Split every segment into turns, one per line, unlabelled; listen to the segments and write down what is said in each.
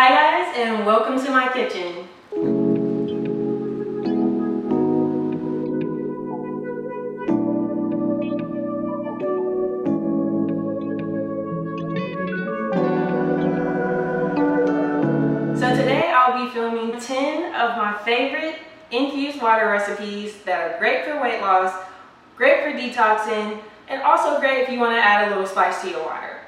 Hi guys, and welcome to my kitchen. So today I'll be filming 10 of my favorite infused water recipes that are great for weight loss, great for detoxing, and also great if you want to add a little spice to your water.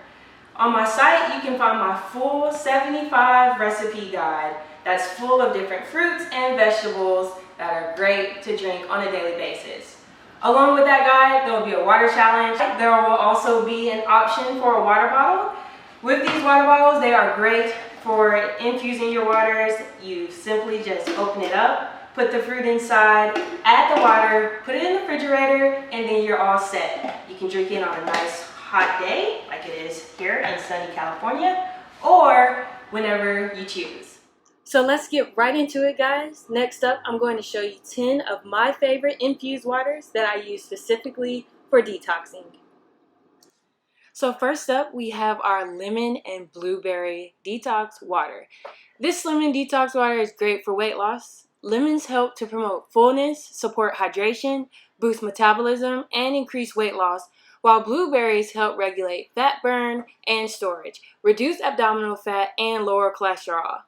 On my site, you can find my full 75 recipe guide that's full of different fruits and vegetables that are great to drink on a daily basis. Along with that guide, there will be a water challenge. There will also be an option for a water bottle. With these water bottles, they are great for infusing your waters. You simply just open it up, put the fruit inside, add the water, put it in the refrigerator, and then you're all set. You can drink it on a nice hot day, like it is here in sunny California, or whenever you choose. So let's get right into it, guys. Next up, I'm going to show you 10 of my favorite infused waters that I use specifically for detoxing. So first up, we have our lemon and blueberry detox water. This lemon detox water is great for weight loss. Lemons help to promote fullness, support hydration, boost metabolism, and increase weight loss, while blueberries help regulate fat burn and storage, reduce abdominal fat, and lower cholesterol.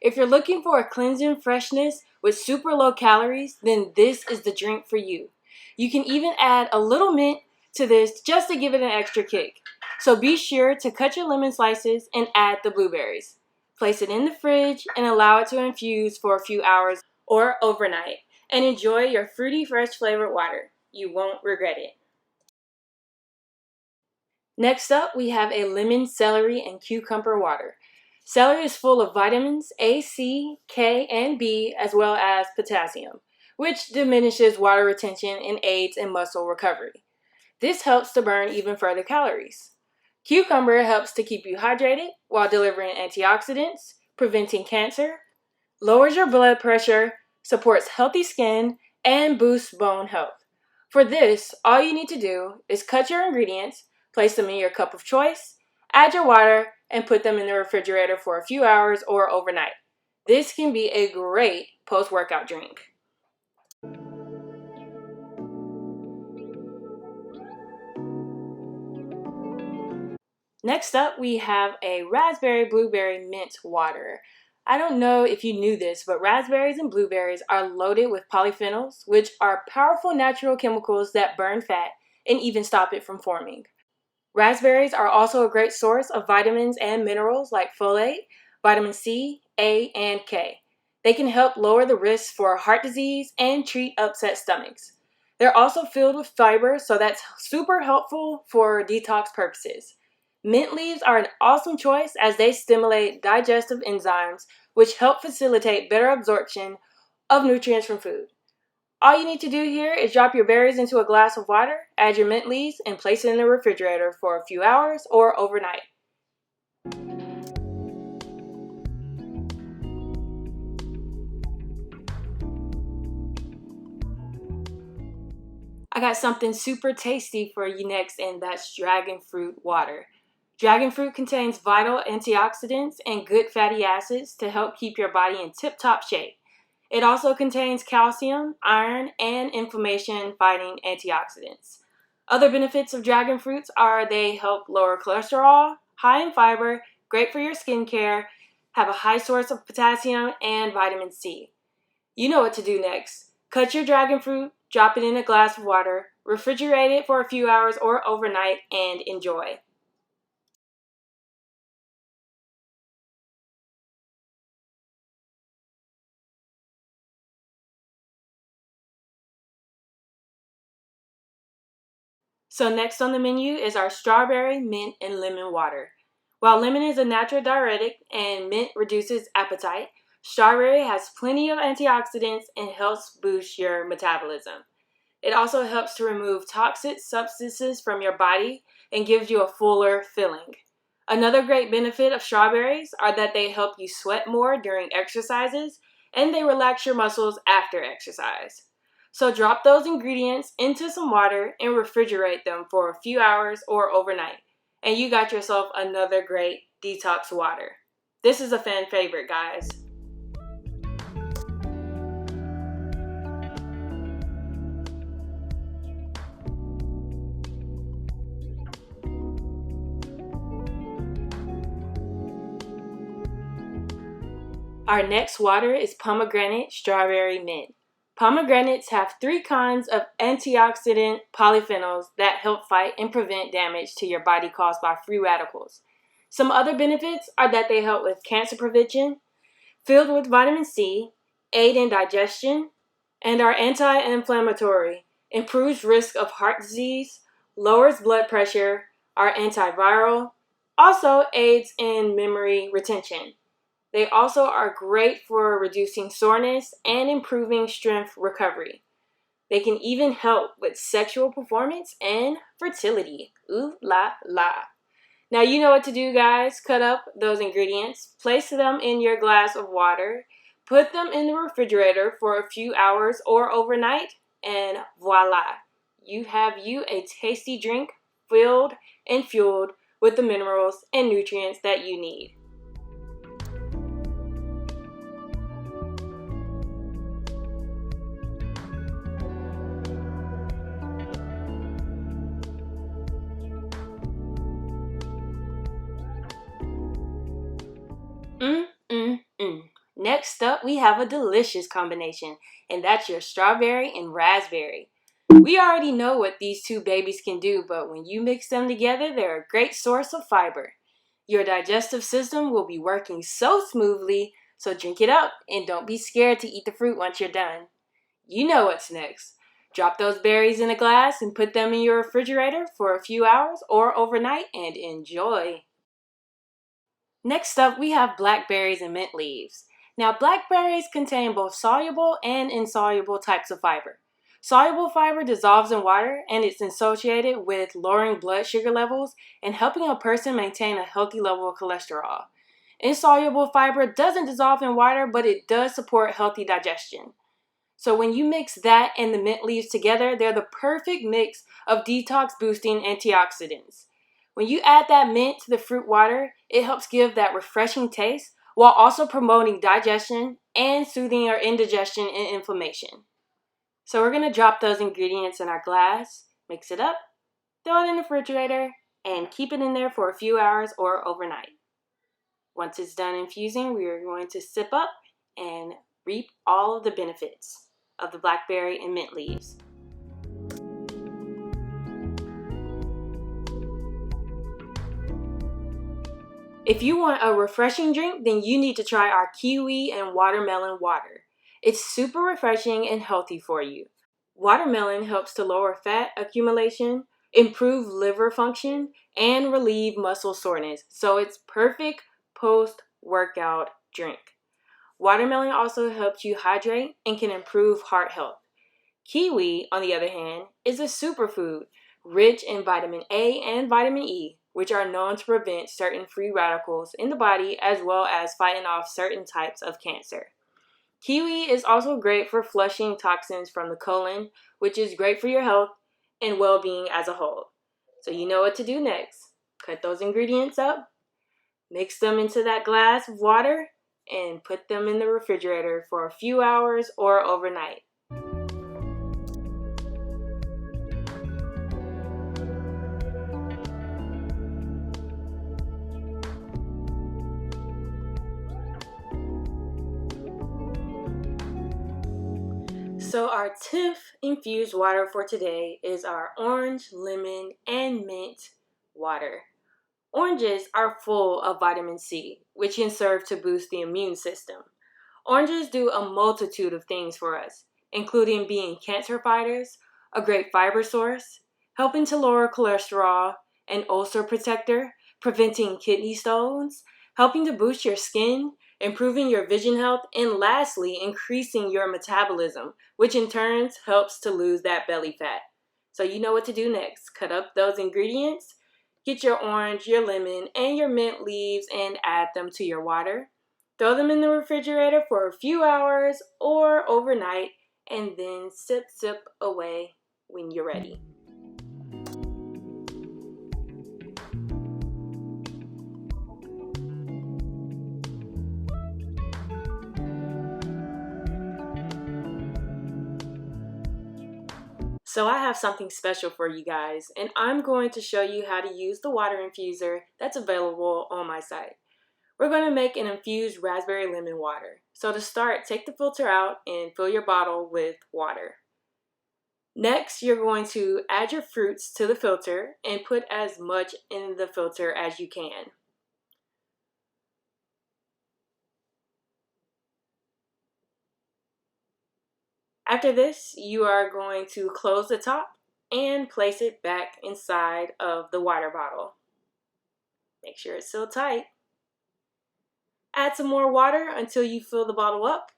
If you're looking for a cleansing freshness with super low calories, then this is the drink for you. You can even add a little mint to this just to give it an extra kick. So be sure to cut your lemon slices and add the blueberries. Place it in the fridge and allow it to infuse for a few hours or overnight. And enjoy your fruity, fresh flavored water. You won't regret it. Next up, we have a lemon, celery, and cucumber water. Celery is full of vitamins A, C, K, and B, as well as potassium, which diminishes water retention and aids in muscle recovery. This helps to burn even further calories. Cucumber helps to keep you hydrated while delivering antioxidants, preventing cancer, lowers your blood pressure, supports healthy skin, and boosts bone health. For this, all you need to do is cut your ingredients, place them in your cup of choice, add your water, and put them in the refrigerator for a few hours or overnight. This can be a great post-workout drink. Next up, we have a raspberry blueberry mint water. I don't know if you knew this, but raspberries and blueberries are loaded with polyphenols, which are powerful natural chemicals that burn fat and even stop it from forming. Raspberries are also a great source of vitamins and minerals like folate, vitamin C, A, and K. They can help lower the risk for heart disease and treat upset stomachs. They're also filled with fiber, so that's super helpful for detox purposes. Mint leaves are an awesome choice as they stimulate digestive enzymes, which help facilitate better absorption of nutrients from food. All you need to do here is drop your berries into a glass of water, add your mint leaves, and place it in the refrigerator for a few hours or overnight. I got something super tasty for you next, and that's dragon fruit water. Dragon fruit contains vital antioxidants and good fatty acids to help keep your body in tip-top shape. It also contains calcium, iron, and inflammation-fighting antioxidants. Other benefits of dragon fruits are they help lower cholesterol, high in fiber, great for your skincare, have a high source of potassium and vitamin C. You know what to do next. Cut your dragon fruit, drop it in a glass of water, refrigerate it for a few hours or overnight, and enjoy. So next on the menu is our strawberry, mint, and lemon water. While lemon is a natural diuretic and mint reduces appetite, strawberry has plenty of antioxidants and helps boost your metabolism. It also helps to remove toxic substances from your body and gives you a fuller feeling. Another great benefit of strawberries are that they help you sweat more during exercises and they relax your muscles after exercise. So drop those ingredients into some water and refrigerate them for a few hours or overnight. And you got yourself another great detox water. This is a fan favorite, guys. Our next water is Pomegranate Strawberry Mint. Pomegranates have 3 kinds of antioxidant polyphenols that help fight and prevent damage to your body caused by free radicals. Some other benefits are that they help with cancer prevention, filled with vitamin C, aid in digestion, and are anti-inflammatory, improves risk of heart disease, lowers blood pressure, are antiviral, also aids in memory retention. They also are great for reducing soreness and improving strength recovery. They can even help with sexual performance and fertility. Ooh la la. Now you know what to do, guys. Cut up those ingredients, place them in your glass of water, put them in the refrigerator for a few hours or overnight, and voila. You have a tasty drink filled and fueled with the minerals and nutrients that you need. Next up, we have a delicious combination, and that's your strawberry and raspberry. We already know what these two babies can do, but when you mix them together, they're a great source of fiber. Your digestive system will be working so smoothly, so drink it up and don't be scared to eat the fruit once you're done. You know what's next. Drop those berries in a glass and put them in your refrigerator for a few hours or overnight and enjoy. Next up, we have blackberries and mint leaves. Now, blackberries contain both soluble and insoluble types of fiber. Soluble fiber dissolves in water and it's associated with lowering blood sugar levels and helping a person maintain a healthy level of cholesterol. Insoluble fiber doesn't dissolve in water, but it does support healthy digestion. So when you mix that and the mint leaves together, they're the perfect mix of detox boosting antioxidants. When you add that mint to the fruit water, it helps give that refreshing taste while also promoting digestion and soothing your indigestion and inflammation. So we're going to drop those ingredients in our glass, mix it up, throw it in the refrigerator, and keep it in there for a few hours or overnight. Once it's done infusing, we are going to sip up and reap all of the benefits of the blackberry and mint leaves. If you want a refreshing drink, then you need to try our kiwi and watermelon water. It's super refreshing and healthy for you. Watermelon helps to lower fat accumulation, improve liver function, and relieve muscle soreness, so it's perfect post-workout drink. Watermelon also helps you hydrate and can improve heart health. Kiwi, on the other hand, is a superfood rich in vitamin A and vitamin E, which are known to prevent certain free radicals in the body as well as fighting off certain types of cancer. Kiwi is also great for flushing toxins from the colon, which is great for your health and well-being as a whole. So you know what to do next. Cut those ingredients up, mix them into that glass of water, and put them in the refrigerator for a few hours or overnight. So our 10th infused water for today is our orange, lemon, and mint water. Oranges are full of vitamin C, which can serve to boost the immune system. Oranges do a multitude of things for us, including being cancer fighters, a great fiber source, helping to lower cholesterol, an ulcer protector, preventing kidney stones, helping to boost your skin, improving your vision health, and lastly, increasing your metabolism, which in turn helps to lose that belly fat. So you know what to do next. Cut up those ingredients, get your orange, your lemon, and your mint leaves and add them to your water. Throw them in the refrigerator for a few hours or overnight, and then sip away when you're ready. So I have something special for you guys, and I'm going to show you how to use the water infuser that's available on my site. We're going to make an infused raspberry lemon water. So to start, take the filter out and fill your bottle with water. Next, you're going to add your fruits to the filter and put as much in the filter as you can. After this, you are going to close the top and place it back inside of the water bottle. Make sure it's still tight. Add some more water until you fill the bottle up.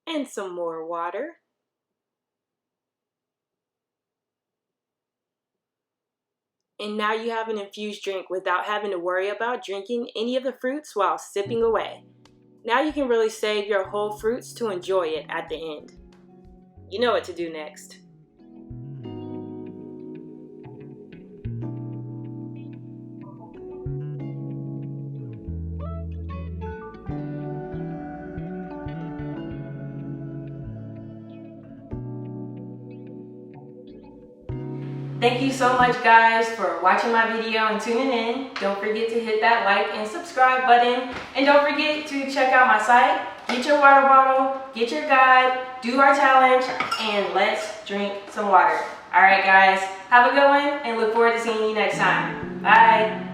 And some more water. And now you have an infused drink without having to worry about drinking any of the fruits while sipping away. Now you can really save your whole fruits to enjoy it at the end. You know what to do next. Thank you so much guys for watching my video and tuning in. Don't forget to hit that like and subscribe button. And don't forget to check out my site, get your water bottle, get your guide, do our challenge, and let's drink some water. Alright guys, have a good one and look forward to seeing you next time. Bye!